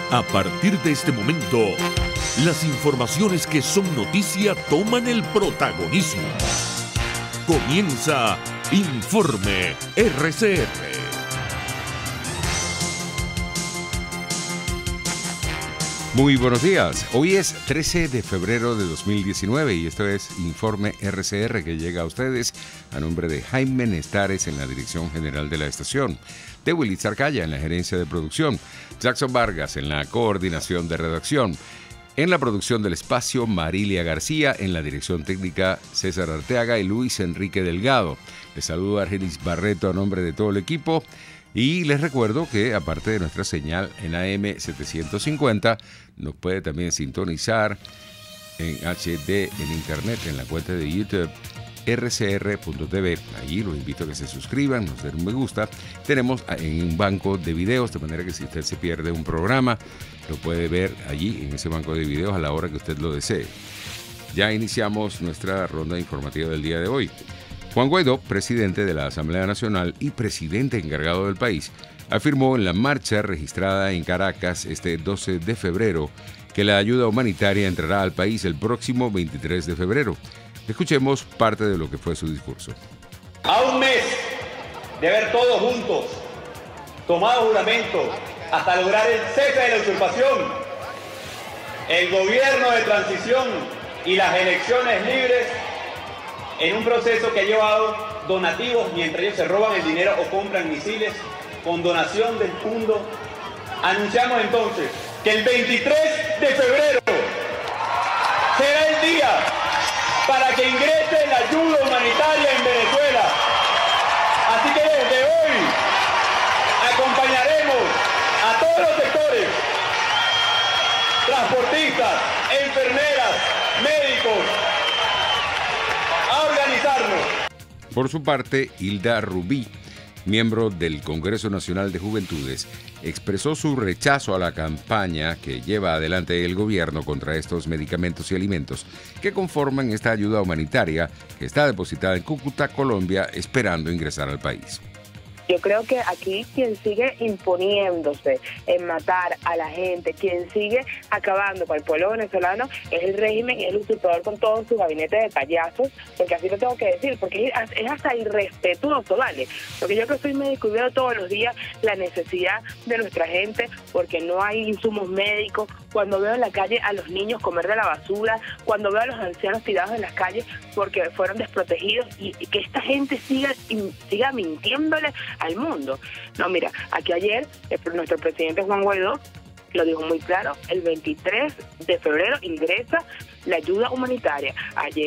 A partir de este momento, las informaciones que son noticia toman el protagonismo. Comienza Informe RCR. Muy buenos días. Hoy es 13 de febrero de 2019 y esto es Informe RCR que llega a ustedes a nombre de Jaime Nestares en la dirección general de la estación, de Willy Zarcaya en la gerencia de producción, Jackson Vargas en la coordinación de redacción, en la producción del espacio Marilia García, en la dirección técnica César Arteaga y Luis Enrique Delgado. Les saluda Argenis Barreto a nombre de todo el equipo. Y les recuerdo que, aparte de nuestra señal en AM 750, nos puede también sintonizar en HD en Internet, en la cuenta de YouTube rcr.tv. Allí los invito a que se suscriban, nos den un me gusta. Tenemos en un banco de videos, de manera que si usted se pierde un programa, lo puede ver allí en ese banco de videos a la hora que usted lo desee. Ya iniciamos nuestra ronda informativa del día de hoy. Juan Guaidó, presidente de la Asamblea Nacional y presidente encargado del país, afirmó en la marcha registrada en Caracas este 12 de febrero que la ayuda humanitaria entrará al país el próximo 23 de febrero. Escuchemos parte de lo que fue su discurso. A un mes de ver todos juntos, tomado juramento hasta lograr el cese de la usurpación, el gobierno de transición y las elecciones libres, en un proceso que ha llevado donativos mientras ellos se roban el dinero o compran misiles con donación del fondo, anunciamos entonces que el 23 de febrero será el día para que ingrese la ayuda humanitaria en Venezuela. Así que desde hoy acompañaremos a todos los sectores, transportistas, enfermeras, médicos, a organizarnos. Por su parte, Hilda Rubí, miembro del Congreso Nacional de Juventudes, expresó su rechazo a la campaña que lleva adelante el gobierno contra estos medicamentos y alimentos que conforman esta ayuda humanitaria que está depositada en Cúcuta, Colombia, esperando ingresar al país. Yo creo que aquí quien sigue imponiéndose en matar a la gente, quien sigue acabando con el pueblo venezolano es el régimen y el usurpador con todo su gabinete de payasos, porque así lo tengo que decir, porque es hasta irrespetuoso, ¿vale? Porque yo que soy médico y veo todos los días la necesidad de nuestra gente, porque no hay insumos médicos, cuando veo en la calle a los niños comer de la basura, cuando veo a los ancianos tirados en las calles porque fueron desprotegidos y que esta gente siga mintiéndole al mundo. No, mira, aquí ayer nuestro presidente Juan Guaidó lo dijo muy claro, el 23 de febrero ingresa la ayuda humanitaria.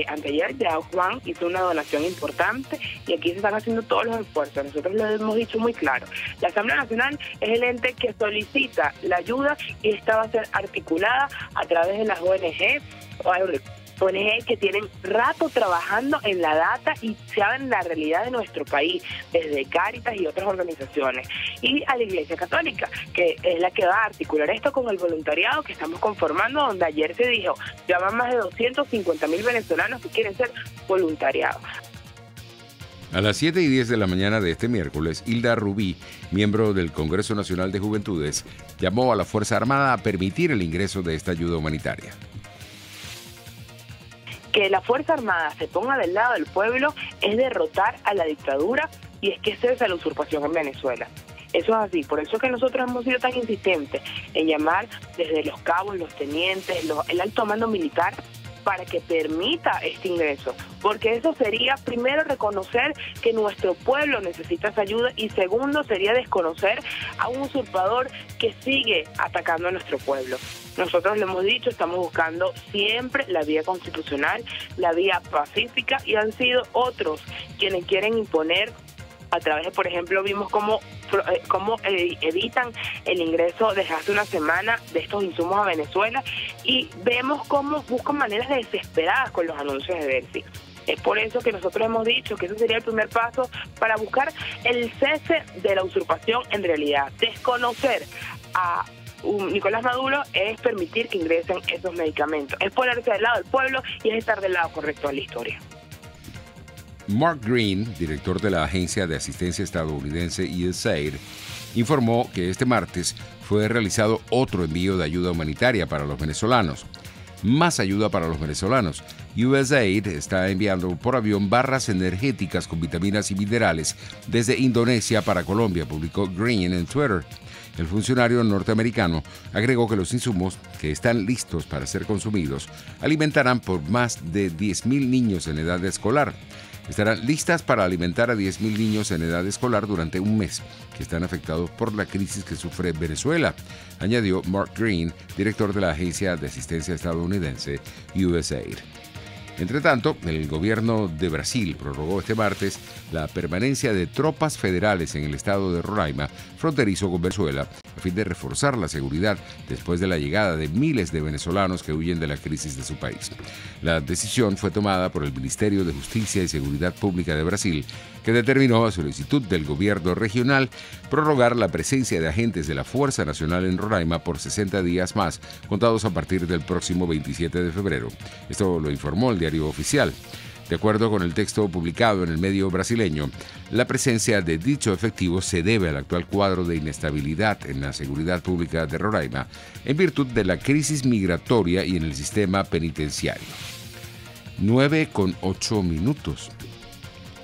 Anteayer ya Juan hizo una donación importante y aquí se están haciendo todos los esfuerzos. Nosotros lo hemos dicho muy claro. La Asamblea Nacional es el ente que solicita la ayuda y esta va a ser articulada a través de las ONG que tienen rato trabajando en la data y saben la realidad de nuestro país, desde Cáritas y otras organizaciones, y a la Iglesia Católica, que es la que va a articular esto con el voluntariado que estamos conformando, donde ayer se dijo, ya van más de 250,000 venezolanos que quieren ser voluntariados. A las 7:10 de la mañana de este miércoles, Hilda Rubí, miembro del Congreso Nacional de Juventudes, llamó a la Fuerza Armada a permitir el ingreso de esta ayuda humanitaria. Que la Fuerza Armada se ponga del lado del pueblo es derrotar a la dictadura y es que cese la usurpación en Venezuela. Eso es así, por eso es que nosotros hemos sido tan insistentes en llamar desde los cabos, los tenientes, el alto mando militar para que permita este ingreso, porque eso sería primero reconocer que nuestro pueblo necesita esa ayuda y segundo sería desconocer a un usurpador que sigue atacando a nuestro pueblo. Nosotros lo hemos dicho, estamos buscando siempre la vía constitucional, la vía pacífica y han sido otros quienes quieren imponer a través de, por ejemplo, vimos cómo evitan el ingreso desde hace una semana de estos insumos a Venezuela y vemos cómo buscan maneras desesperadas con los anuncios de Bercy. Es por eso que nosotros hemos dicho que ese sería el primer paso para buscar el cese de la usurpación en realidad. Desconocer a Nicolás Maduro es permitir que ingresen esos medicamentos. Es ponerse del lado del pueblo y es estar del lado correcto de la historia. Mark Green, director de la agencia de asistencia estadounidense USAID, informó que este martes fue realizado otro envío de ayuda humanitaria para los venezolanos. Más ayuda para los venezolanos. USAID está enviando por avión barras energéticas con vitaminas y minerales desde Indonesia para Colombia, publicó Green en Twitter. El funcionario norteamericano agregó que los insumos, que están listos para ser consumidos, alimentarán por más de 10.000 niños en edad escolar. Estarán listas para alimentar a 10.000 niños en edad escolar durante un mes, que están afectados por la crisis que sufre Venezuela, añadió Mark Green, director de la Agencia de Asistencia Estadounidense USAID. Entre tanto, el gobierno de Brasil prorrogó este martes la permanencia de tropas federales en el estado de Roraima, fronterizo con Venezuela, a fin de reforzar la seguridad después de la llegada de miles de venezolanos que huyen de la crisis de su país. La decisión fue tomada por el Ministerio de Justicia y Seguridad Pública de Brasil, que determinó a solicitud del gobierno regional prorrogar la presencia de agentes de la Fuerza Nacional en Roraima por 60 días más, contados a partir del próximo 27 de febrero. Esto lo informó el Diario Oficial. De acuerdo con el texto publicado en el medio brasileño, la presencia de dicho efectivo se debe al actual cuadro de inestabilidad en la seguridad pública de Roraima, en virtud de la crisis migratoria y en el sistema penitenciario. 9:08.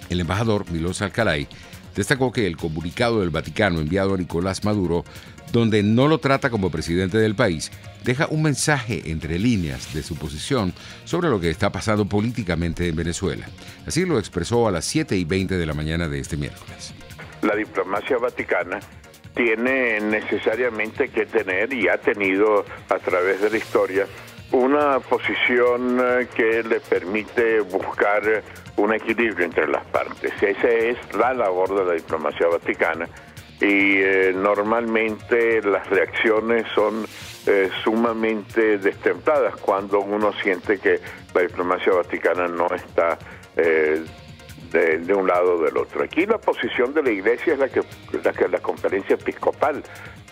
El embajador Milos Alcalay destacó que el comunicado del Vaticano enviado a Nicolás Maduro, donde no lo trata como presidente del país, deja un mensaje entre líneas de su posición sobre lo que está pasando políticamente en Venezuela. Así lo expresó a las 7:20 de la mañana de este miércoles. La diplomacia vaticana tiene necesariamente que tener, y ha tenido a través de la historia, una posición que le permite buscar un equilibrio entre las partes. Esa es la labor de la diplomacia vaticana y normalmente las reacciones son sumamente destempladas cuando uno siente que la diplomacia vaticana no está de un lado o del otro. Aquí la posición de la Iglesia es la que la Conferencia Episcopal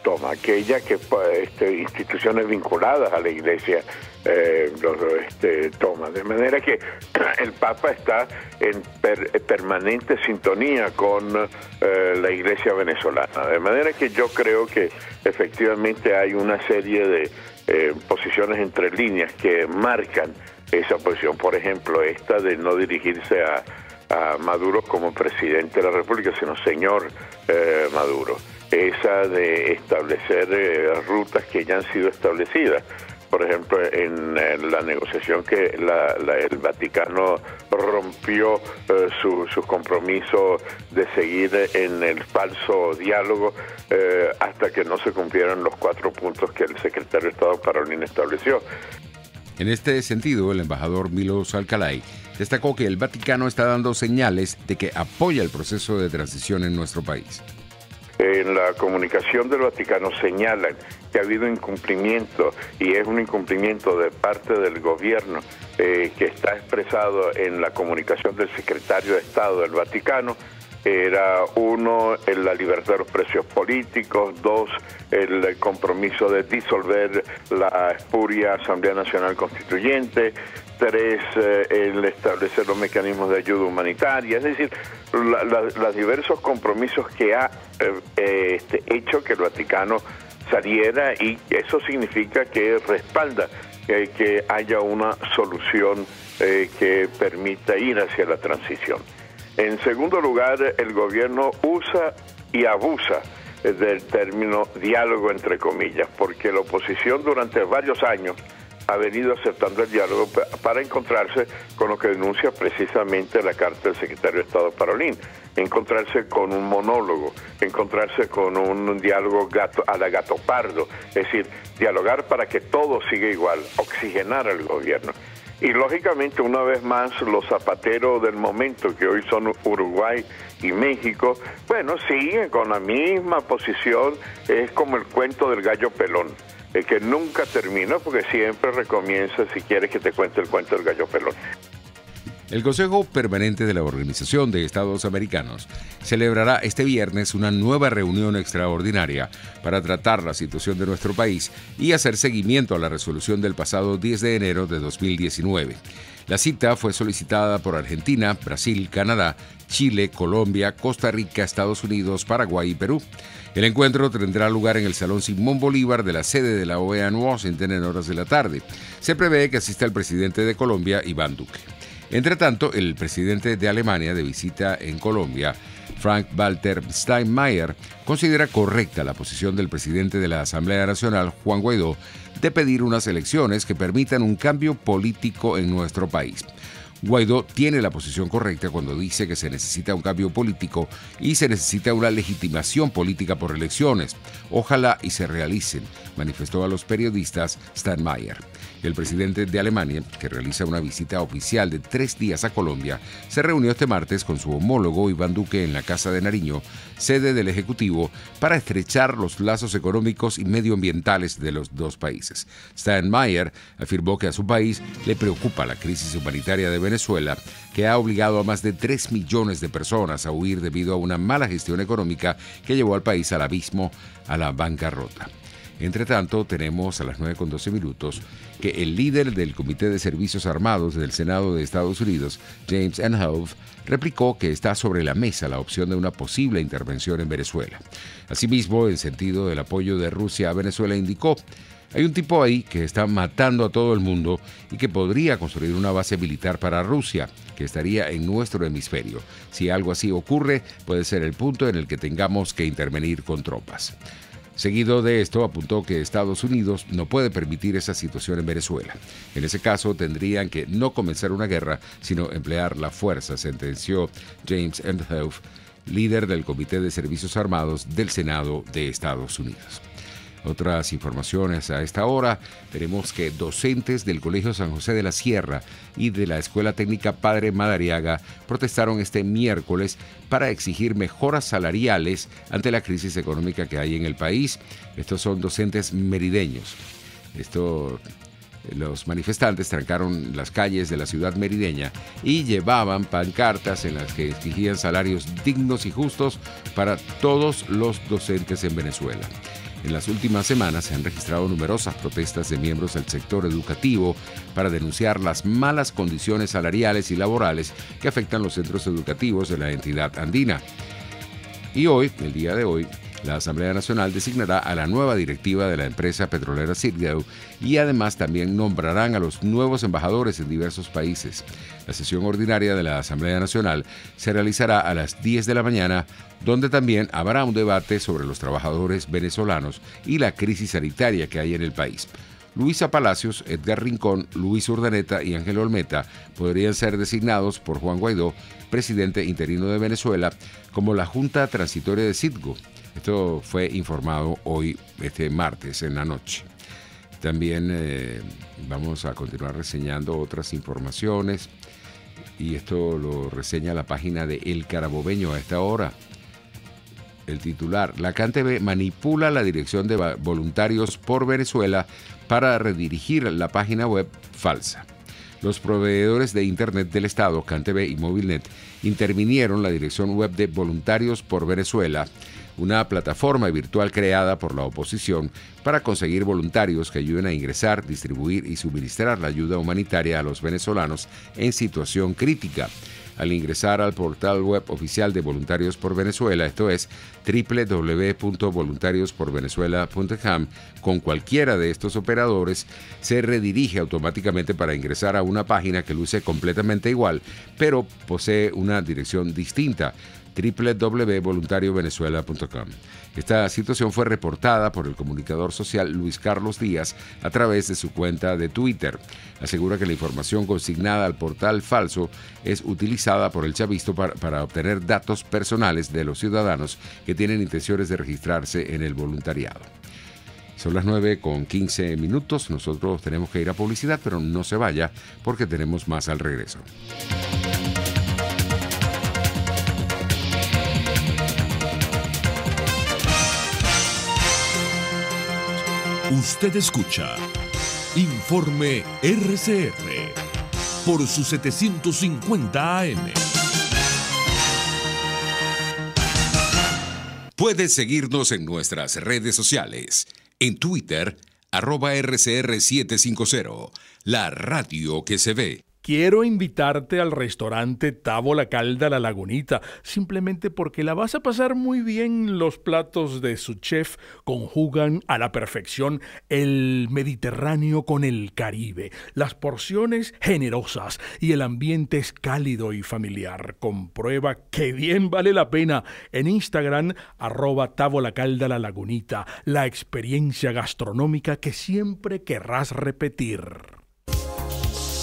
toma, aquella que instituciones vinculadas a la Iglesia toma, de manera que el Papa está en permanente sintonía con la Iglesia venezolana, de manera que yo creo que efectivamente hay una serie de posiciones entre líneas que marcan esa posición. Por ejemplo, esta de no dirigirse a Maduro como presidente de la República, sino señor Maduro. Esa de establecer rutas que ya han sido establecidas. Por ejemplo, en la negociación que el Vaticano rompió su compromiso de seguir en el falso diálogo hasta que no se cumplieran los 4 puntos que el secretario de Estado Parolin estableció. En este sentido, el embajador Milos Alcalay destacó que el Vaticano está dando señales de que apoya el proceso de transición en nuestro país. En la comunicación del Vaticano señalan que ha habido incumplimiento, y es un incumplimiento de parte del gobierno que está expresado en la comunicación del secretario de Estado del Vaticano. Era 1, la libertad de los presos políticos; 2, el compromiso de disolver la espuria Asamblea Nacional Constituyente; 3, el establecer los mecanismos de ayuda humanitaria. Es decir, los diversos compromisos que ha hecho que el Vaticano saliera, y eso significa que respalda que haya una solución que permita ir hacia la transición. En segundo lugar, el gobierno usa y abusa del término diálogo entre comillas, porque la oposición durante varios años ha venido aceptando el diálogo para encontrarse con lo que denuncia precisamente la carta del secretario de Estado Parolin, encontrarse con un monólogo, encontrarse con un diálogo a la Gato Pardo, es decir, dialogar para que todo siga igual, oxigenar al gobierno. Y lógicamente, una vez más, los zapateros del momento, que hoy son Uruguay y México, bueno, siguen con la misma posición. Es como el cuento del gallo pelón, que nunca termina porque siempre recomienza si quieres que te cuente el cuento del gallo pelón. El Consejo Permanente de la Organización de Estados Americanos celebrará este viernes una nueva reunión extraordinaria para tratar la situación de nuestro país y hacer seguimiento a la resolución del pasado 10 de enero de 2019. La cita fue solicitada por Argentina, Brasil, Canadá, Chile, Colombia, Costa Rica, Estados Unidos, Paraguay y Perú. El encuentro tendrá lugar en el Salón Simón Bolívar de la sede de la OEA en Washington en horas de la tarde. Se prevé que asista el presidente de Colombia, Iván Duque. Entre tanto, el presidente de Alemania de visita en Colombia, Frank-Walter Steinmeier, considera correcta la posición del presidente de la Asamblea Nacional, Juan Guaidó, de pedir unas elecciones que permitan un cambio político en nuestro país. Guaidó tiene la posición correcta cuando dice que se necesita un cambio político y se necesita una legitimación política por elecciones. Ojalá y se realicen, manifestó a los periodistas Steinmeier. El presidente de Alemania, que realiza una visita oficial de 3 días a Colombia, se reunió este martes con su homólogo Iván Duque en la Casa de Nariño, sede del Ejecutivo, para estrechar los lazos económicos y medioambientales de los dos países. Steinmeier afirmó que a su país le preocupa la crisis humanitaria de Venezuela, que ha obligado a más de 3 millones de personas a huir debido a una mala gestión económica que llevó al país al abismo, a la bancarrota. Entre tanto, tenemos a las 9:12 que el líder del Comité de Servicios Armados del Senado de Estados Unidos, James Inhofe, replicó que está sobre la mesa la opción de una posible intervención en Venezuela. Asimismo, en sentido del apoyo de Rusia a Venezuela, indicó: hay un tipo ahí que está matando a todo el mundo y que podría construir una base militar para Rusia, que estaría en nuestro hemisferio. Si algo así ocurre, puede ser el punto en el que tengamos que intervenir con tropas. Seguido de esto, apuntó que Estados Unidos no puede permitir esa situación en Venezuela. En ese caso, tendrían que no comenzar una guerra, sino emplear la fuerza, sentenció James Inhofe, líder del Comité de Servicios Armados del Senado de Estados Unidos. Otras informaciones a esta hora, tenemos que docentes del Colegio San José de la Sierra y de la Escuela Técnica Padre Madariaga protestaron este miércoles para exigir mejoras salariales ante la crisis económica que hay en el país. Estos son docentes merideños. Los manifestantes trancaron las calles de la ciudad merideña y llevaban pancartas en las que exigían salarios dignos y justos para todos los docentes en Venezuela. En las últimas semanas se han registrado numerosas protestas de miembros del sector educativo para denunciar las malas condiciones salariales y laborales que afectan los centros educativos de la entidad andina. Y hoy, el día de hoy, la Asamblea Nacional designará a la nueva directiva de la empresa petrolera Citgo y además también nombrarán a los nuevos embajadores en diversos países. La sesión ordinaria de la Asamblea Nacional se realizará a las 10 de la mañana, donde también habrá un debate sobre los trabajadores venezolanos y la crisis sanitaria que hay en el país. Luisa Palacios, Edgar Rincón, Luis Urdaneta y Ángel Olmeta podrían ser designados por Juan Guaidó, presidente interino de Venezuela, como la Junta Transitoria de Citgo. Esto fue informado hoy, este martes, en la noche. También vamos a continuar reseñando otras informaciones y esto lo reseña la página de El Carabobeño a esta hora. El titular: la CanTV manipula la dirección de Voluntarios por Venezuela para redirigir la página web falsa. Los proveedores de Internet del Estado, CanTV y Movilnet, intervinieron la dirección web de Voluntarios por Venezuela, una plataforma virtual creada por la oposición para conseguir voluntarios que ayuden a ingresar, distribuir y suministrar la ayuda humanitaria a los venezolanos en situación crítica. Al ingresar al portal web oficial de Voluntarios por Venezuela, esto es www.voluntarios.venezuela.com, con cualquiera de estos operadores, se redirige automáticamente para ingresar a una página que luce completamente igual, pero posee una dirección distinta: www.voluntariovenezuela.com. Esta situación fue reportada por el comunicador social Luis Carlos Díaz a través de su cuenta de Twitter. Asegura que la información consignada al portal falso es utilizada por el chavismo para obtener datos personales de los ciudadanos que tienen intenciones de registrarse en el voluntariado. Son las 9:15. Nosotros tenemos que ir a publicidad, pero no se vaya porque tenemos más al regreso. Usted escucha Informe RCR por su 750 AM. Puedes seguirnos en nuestras redes sociales. En Twitter, @RCR750, la radio que se ve. Quiero invitarte al restaurante Tavo La Calda La Lagunita, simplemente porque la vas a pasar muy bien. Los platos de su chef conjugan a la perfección el Mediterráneo con el Caribe, las porciones generosas y el ambiente es cálido y familiar. Comprueba que bien vale la pena en Instagram, @Tavo La Calda La Lagunita, la experiencia gastronómica que siempre querrás repetir.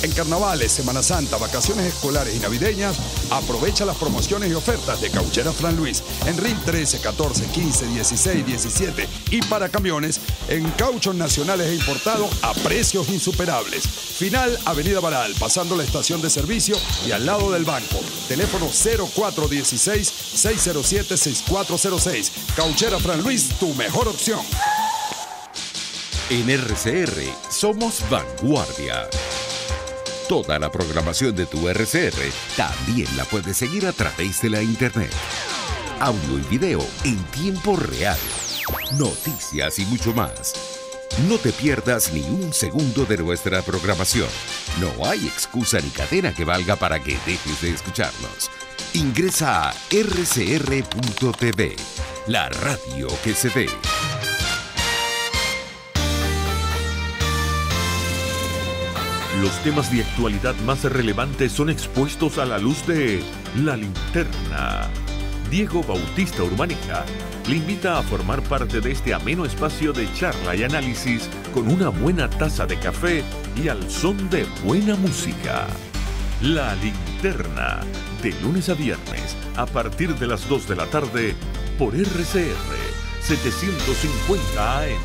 En carnavales, Semana Santa, vacaciones escolares y navideñas, aprovecha las promociones y ofertas de Cauchera Fran Luis en RIN 13, 14, 15, 16, 17 y para camiones en cauchos nacionales e importados a precios insuperables. Final Avenida Baral, pasando la estación de servicio y al lado del banco. Teléfono 0416-607-6406. Cauchera Fran Luis, tu mejor opción. En RCR somos vanguardia. Toda la programación de tu RCR también la puedes seguir a través de la internet. Audio y video en tiempo real. Noticias y mucho más. No te pierdas ni un segundo de nuestra programación. No hay excusa ni cadena que valga para que dejes de escucharnos. Ingresa a rcr.tv, la radio que se ve. Los temas de actualidad más relevantes son expuestos a la luz de La Linterna. Diego Bautista Urbaneja le invita a formar parte de este ameno espacio de charla y análisis con una buena taza de café y al son de buena música. La Linterna, de lunes a viernes, a partir de las 2 de la tarde, por RCR 750 AM.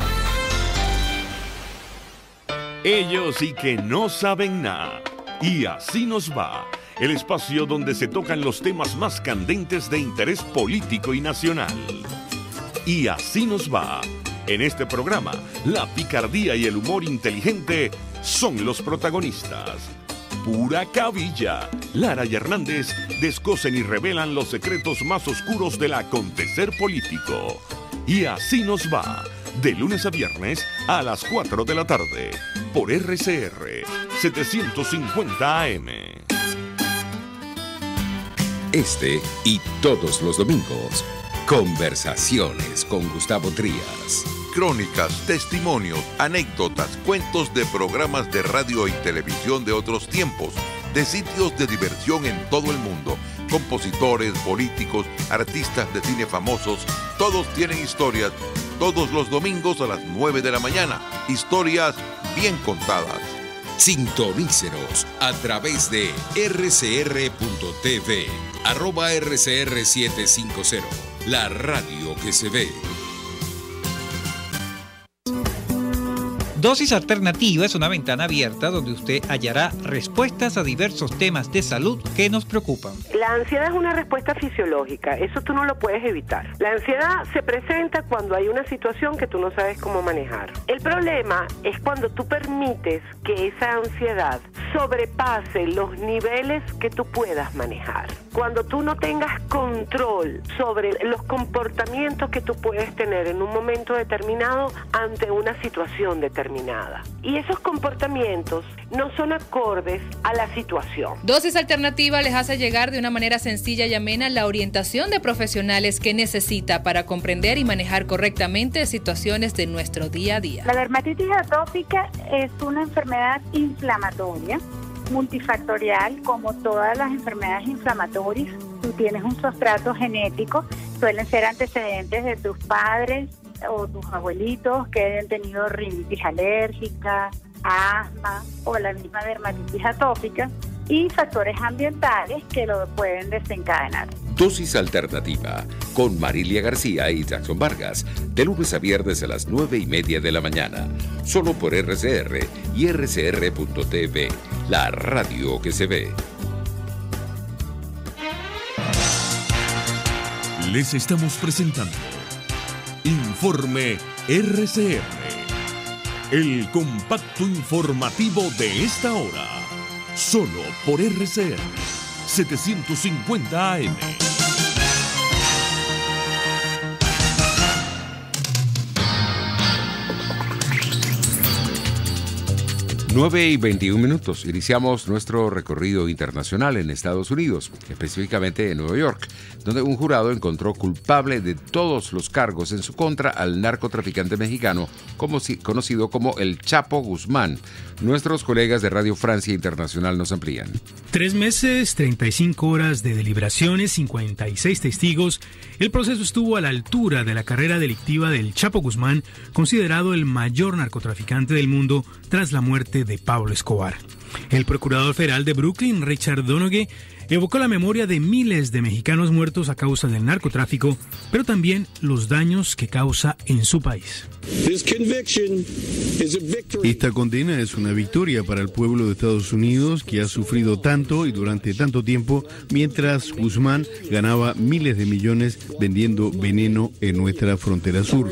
Ellos y que no saben nada. Y así nos va. El espacio donde se tocan los temas más candentes de interés político y nacional. Y así nos va. En este programa, la picardía y el humor inteligente son los protagonistas. Pura cabilla. Lara y Hernández descosen y revelan los secretos más oscuros del acontecer político. Y así nos va. De lunes a viernes a las 4 de la tarde. Por RCR 750 AM. Este y todos los domingos, conversaciones con Gustavo Trías. Crónicas, testimonios, anécdotas, cuentos de programas de radio y televisión de otros tiempos, de sitios de diversión en todo el mundo, compositores, políticos, artistas de cine famosos, todos tienen historias, todos los domingos a las 9 de la mañana, historias bien contadas. Sintonícenos a través de rcr.tv, @RCR750, la radio que se ve. Dosis Alternativa es una ventana abierta donde usted hallará respuestas a diversos temas de salud que nos preocupan. La ansiedad es una respuesta fisiológica, eso tú no lo puedes evitar. La ansiedad se presenta cuando hay una situación que tú no sabes cómo manejar. El problema es cuando tú permites que esa ansiedad sobrepase los niveles que tú puedas manejar. Cuando tú no tengas control sobre los comportamientos que tú puedes tener en un momento determinado ante una situación determinada. Y esos comportamientos no son acordes a la situación. Dosis Alternativa les hace llegar de una manera sencilla y amena la orientación de profesionales que necesita para comprender y manejar correctamente situaciones de nuestro día a día. La dermatitis atópica es una enfermedad inflamatoria, multifactorial, como todas las enfermedades inflamatorias. Tú tienes un sustrato genético, suelen ser antecedentes de tus padres o tus abuelitos que hayan tenido rinitis alérgica, asma o la misma dermatitis atópica, y factores ambientales que lo pueden desencadenar. Dosis Alternativa con Marilia García y Jackson Vargas, de lunes a viernes a las 9:30 de la mañana, solo por RCR y rcr.tv, la radio que se ve. Les estamos presentando Informe RCR, el compacto informativo de esta hora. solo por RCR 750 AM. Nueve y 21 minutos. Iniciamos nuestro recorrido internacional en Estados Unidos, específicamente en Nueva York, donde un jurado encontró culpable de todos los cargos en su contra al narcotraficante mexicano conocido como el Chapo Guzmán. Nuestros colegas de Radio Francia Internacional nos amplían. 3 meses, 35 horas de deliberaciones, 56 testigos. El proceso estuvo a la altura de la carrera delictiva del Chapo Guzmán, considerado el mayor narcotraficante del mundo tras la muerte de Pablo Escobar. El procurador federal de Brooklyn, Richard Donoghue, evocó la memoria de miles de mexicanos muertos a causa del narcotráfico, pero también los daños que causa en su país. Esta condena es una victoria para el pueblo de Estados Unidos, que ha sufrido tanto y durante tanto tiempo, mientras Guzmán ganaba miles de millones vendiendo veneno en nuestra frontera sur.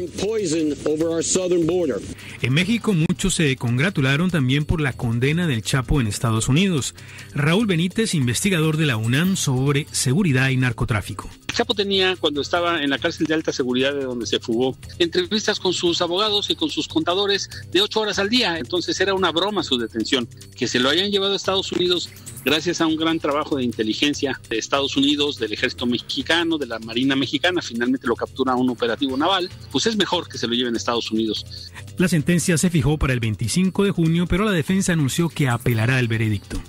En México muchos se congratularon también por la condena del Chapo en Estados Unidos. Raúl Benítez, investigador de la UNAM sobre seguridad y narcotráfico. Chapo tenía, cuando estaba en la cárcel de alta seguridad de donde se fugó, entrevistas con sus abogados y con sus contadores de 8 horas al día. Entonces era una broma su detención. Que se lo hayan llevado a Estados Unidos gracias a un gran trabajo de inteligencia de Estados Unidos, del ejército mexicano, de la Marina mexicana, finalmente lo captura un operativo naval, pues es mejor que se lo lleven a Estados Unidos. La sentencia se fijó para el 25 de junio, pero la defensa anunció que apelará el veredicto.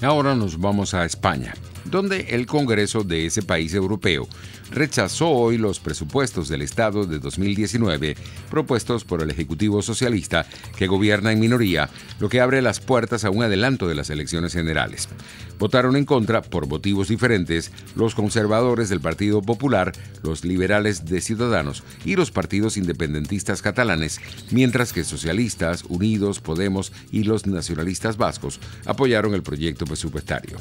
Ahora nos vamos a España, donde el Congreso de ese país europeo rechazó hoy los presupuestos del Estado de 2019 propuestos por el Ejecutivo Socialista, que gobierna en minoría, lo que abre las puertas a un adelanto de las elecciones generales. Votaron en contra, por motivos diferentes, los conservadores del Partido Popular, los liberales de Ciudadanos y los partidos independentistas catalanes, mientras que socialistas, Unidos, Podemos y los nacionalistas vascos apoyaron el proyecto presupuestario.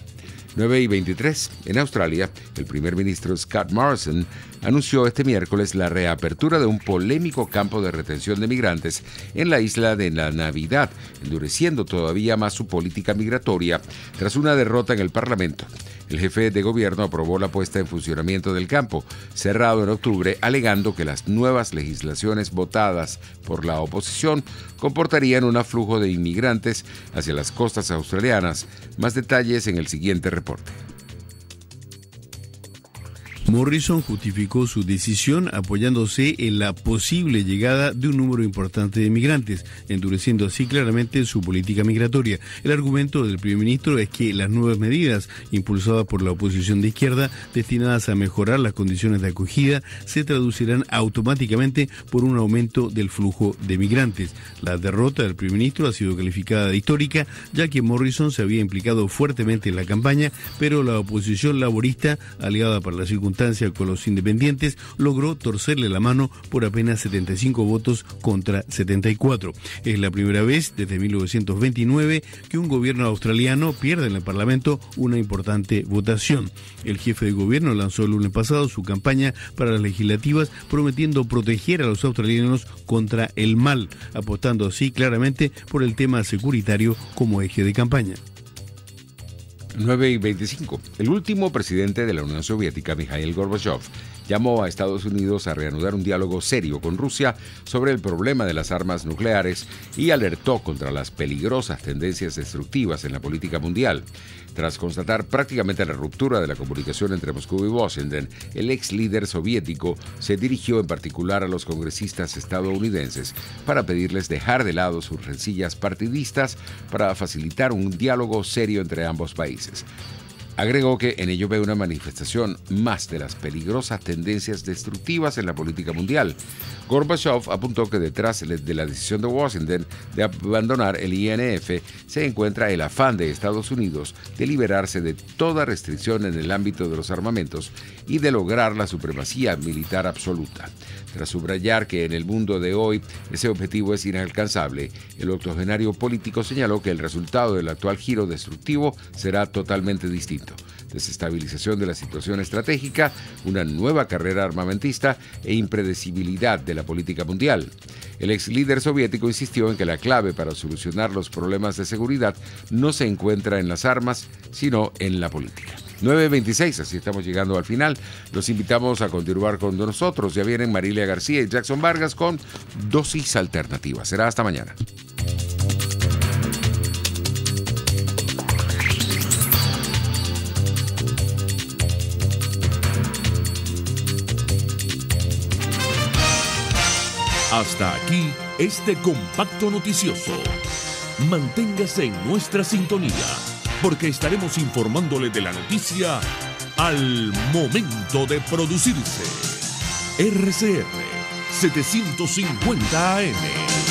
9 y 23. En Australia, el primer ministro Scott Morrison anunció este miércoles la reapertura de un polémico campo de retención de migrantes en la isla de la Navidad, endureciendo todavía más su política migratoria tras una derrota en el Parlamento. El jefe de gobierno aprobó la puesta en funcionamiento del campo, cerrado en octubre, alegando que las nuevas legislaciones votadas por la oposición comportarían un aflujo de inmigrantes hacia las costas australianas. Más detalles en el siguiente reporte. Morrison justificó su decisión apoyándose en la posible llegada de un número importante de migrantes, endureciendo así claramente su política migratoria. El argumento del primer ministro es que las nuevas medidas impulsadas por la oposición de izquierda, destinadas a mejorar las condiciones de acogida, se traducirán automáticamente por un aumento del flujo de migrantes. La derrota del primer ministro ha sido calificada de histórica, ya que Morrison se había implicado fuertemente en la campaña, pero la oposición laborista, aliada para la circunstancia con los independientes, logró torcerle la mano por apenas 75 votos contra 74. Es la primera vez desde 1929 que un gobierno australiano pierde en el Parlamento una importante votación. El jefe de gobierno lanzó el lunes pasado su campaña para las legislativas, prometiendo proteger a los australianos contra el mal, apostando así claramente por el tema securitario como eje de campaña. 9 y 25. El último presidente de la Unión Soviética, Mikhail Gorbachev, llamó a Estados Unidos a reanudar un diálogo serio con Rusia sobre el problema de las armas nucleares y alertó contra las peligrosas tendencias destructivas en la política mundial. Tras constatar prácticamente la ruptura de la comunicación entre Moscú y Washington, el ex líder soviético se dirigió en particular a los congresistas estadounidenses para pedirles dejar de lado sus rencillas partidistas para facilitar un diálogo serio entre ambos países. Agregó que en ello ve una manifestación más de las peligrosas tendencias destructivas en la política mundial. Gorbachev apuntó que detrás de la decisión de Washington de abandonar el INF se encuentra el afán de Estados Unidos de liberarse de toda restricción en el ámbito de los armamentos y de lograr la supremacía militar absoluta. Tras subrayar que en el mundo de hoy ese objetivo es inalcanzable, el octogenario político señaló que el resultado del actual giro destructivo será totalmente distinto. conflicto, desestabilización de la situación estratégica, una nueva carrera armamentista e impredecibilidad de la política mundial. El ex líder soviético insistió en que la clave para solucionar los problemas de seguridad no se encuentra en las armas, sino en la política. 9:26, así estamos llegando al final. Los invitamos a continuar con nosotros. Ya vienen Marilia García y Jackson Vargas con Dosis Alternativa. Será hasta mañana. Hasta aquí este compacto noticioso. Manténgase en nuestra sintonía, porque estaremos informándole de la noticia al momento de producirse. RCR 750 AM.